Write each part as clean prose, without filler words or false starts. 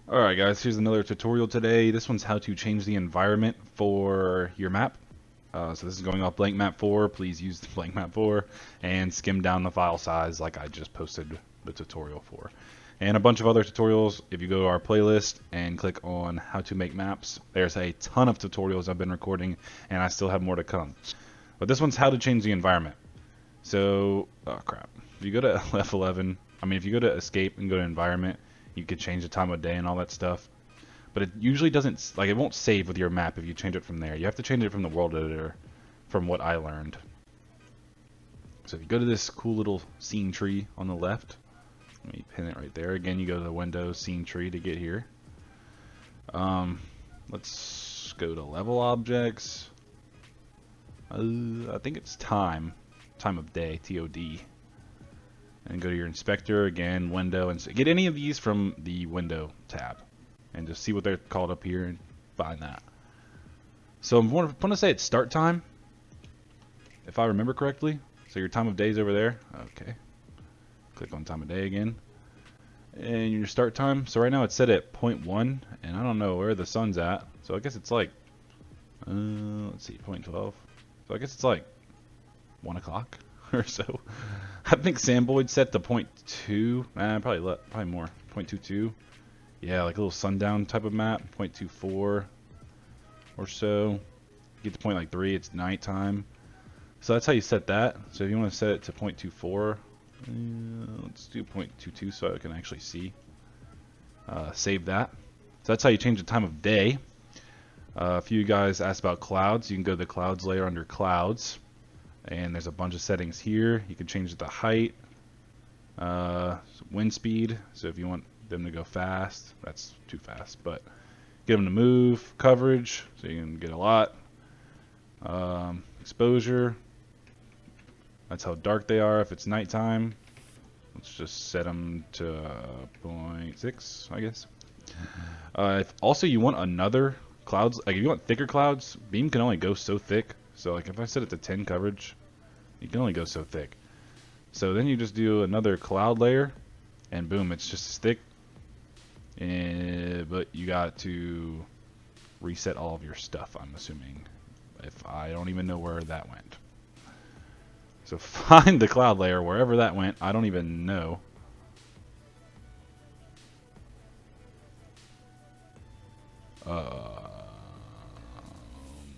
Alright guys, here's another tutorial today. This one's how to change the environment for your map. So this is going off BlankMapV4. Please use the BlankMapV4 and skim down the file size like I just posted the tutorial for. And a bunch of other tutorials. If you go to our playlist and click on how to make maps, there's a ton of tutorials I've been recording and I still have more to come. But this one's how to change the environment. So, oh crap. If you go to F11, if you go to escape and go to environment, you could change the time of day and all that stuff. But it usually doesn't, like, it won't save with your map if you change it from there. You have to change it from the world editor, from what I learned. So if you go to this cool little scene tree on the left, let me pin it right there. Again, you go to the Windows scene tree to get here. Let's go to level objects. I think it's time of day, TOD. And go to your inspector, again, window, and get any of these from the window tab. And just see what they're called up here and find that. So I'm going to say it's start time, if I remember correctly. So your time of day is over there. Okay. Click on time of day again. And your start time. So right now it's set at 0.1, and I don't know where the sun's at. So I guess it's like, let's see, 0.12. So I guess it's like 1 o'clock or so. I think Samboyd set to 0.2. Probably more. 0.22. Yeah, like a little sundown type of map. 0.24 or so. Get to point like 3, it's nighttime. So that's how you set that. So if you want to set it to 0.24, let's do 0.22 so I can actually see. Save that. So that's how you change the time of day. A few guys asked about clouds. You can go to the clouds layer under clouds. And there's a bunch of settings here. You can change the height, wind speed. So if you want them to go fast, that's too fast, but get them to move. Coverage, so you can get a lot. Exposure, that's how dark they are if it's nighttime. Let's just set them to 0.6, I guess. If also you want another clouds, like if you want thicker clouds, Beam can only go so thick. So like if I set it to 10 coverage, you can only go so thick. So then you just do another cloud layer, and boom, it's just as thick. But you got to reset all of your stuff, I'm assuming. If I don't even know where that went. So find the cloud layer wherever that went. I don't even know.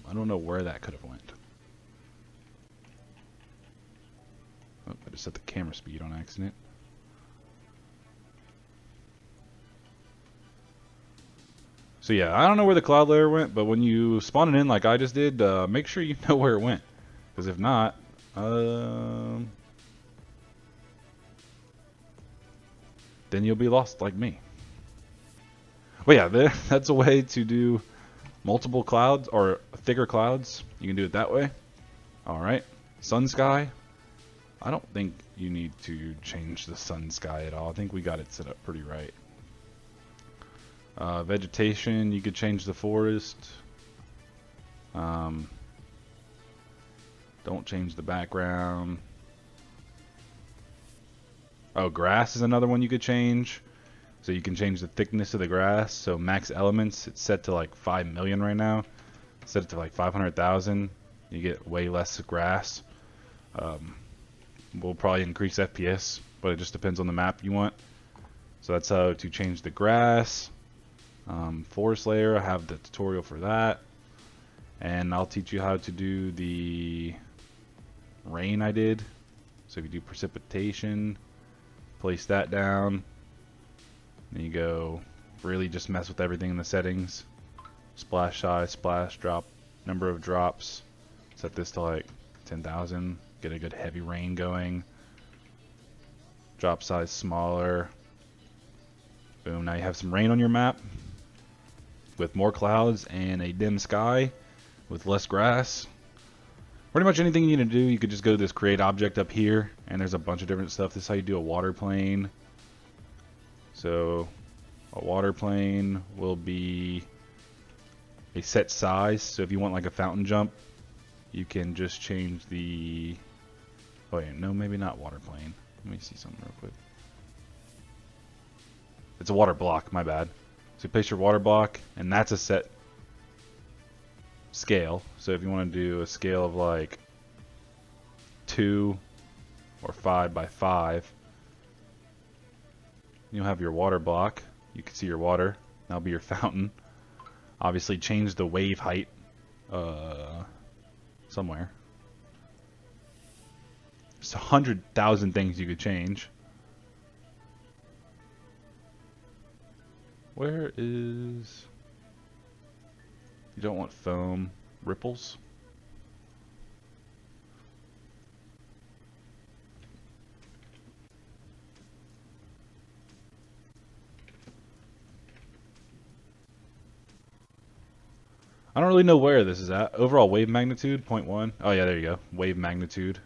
I don't know where that could have went. Oh, I just set the camera speed on accident. So yeah, I don't know where the cloud layer went, but when you spawn it in like I just did, make sure you know where it went. Because if not, then you'll be lost like me. Well yeah, that's a way to do multiple clouds or thicker clouds. You can do it that way. Alright, sun sky. I don't think you need to change the sun sky at all. I think we got it set up pretty right. Vegetation, you could change the forest. Don't change the background. Oh, grass is another one you could change. So you can change the thickness of the grass. So max elements, it's set to like 5 million right now. Set it to like 500,000. You get way less grass. We'll probably increase FPS, but it just depends on the map you want. So that's how to change the grass. Forest layer, I have the tutorial for that. And I'll teach you how to do the rain I did. So if you do precipitation, place that down. Then you go really just mess with everything in the settings. Splash size, splash drop, number of drops. Set this to like 10,000. Get a good heavy rain going. Drop size smaller. Boom, now you have some rain on your map with more clouds and a dim sky with less grass. Pretty much anything you need to do, you could just go to this create object up here, and there's a bunch of different stuff. This is how you do a water plane. So a water plane will be a set size. So if you want like a fountain jump, you can just change the, oh yeah, no, maybe not water plane. Let me see something real quick. It's a water block, my bad. So you place your water block, and that's a set scale. So if you want to do a scale of like 2 or 5 by 5, you'll have your water block. You can see your water. That'll be your fountain. Obviously change the wave height somewhere. There's 100,000 things you could change. Where is... You don't want foam. Ripples? I don't really know where this is at. Overall wave magnitude, 0.1. Oh yeah, there you go. Wave magnitude.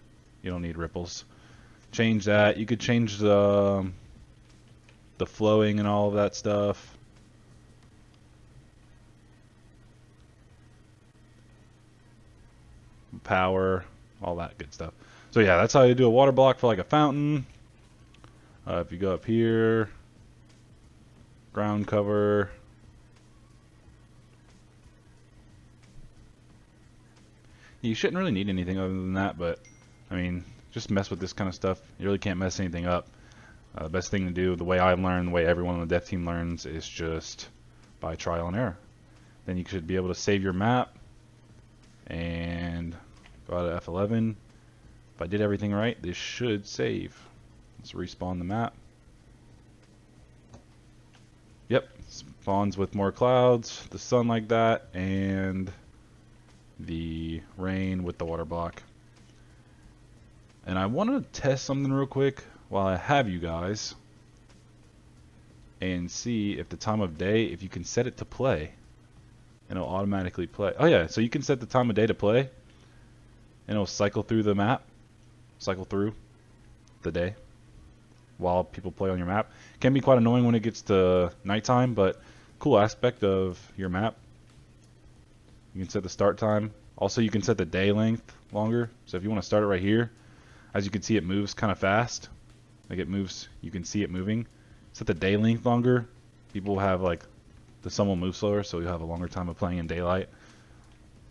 You don't need ripples. Change that. You could change the flowing and all of that stuff. Power, all that good stuff. So yeah, that's how you do a water block for like a fountain. If you go up here, ground cover. You shouldn't really need anything other than that, but I mean, just mess with this kind of stuff. You really can't mess anything up. The best thing to do, the way I learned, the way everyone on the dev team learns, is just by trial and error. Then you should be able to save your map and go out to F11. If I did everything right, this should save. Let's respawn the map. Yep, spawns with more clouds, the sun like that, and the rain with the water block. And I want to test something real quick while I have you guys and see if the time of day, if you can set it to play, and it'll automatically play. Oh yeah, so you can set the time of day to play and it'll cycle through the map, cycle through the day while people play on your map. Can be quite annoying when it gets to nighttime, but cool aspect of your map. You can set the start time. Also, you can set the day length longer. So if you want to start it right here, as you can see, it moves kind of fast. Like it moves, you can see it moving. Set the day length longer. People have like, the sun will move slower, so you'll have a longer time of playing in daylight.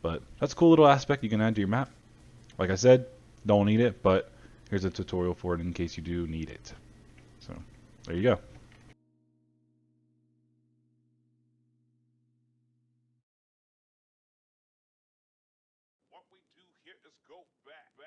But that's a cool little aspect you can add to your map. Like I said, don't need it, but here's a tutorial for it in case you do need it. So there you go. What we do here is go back.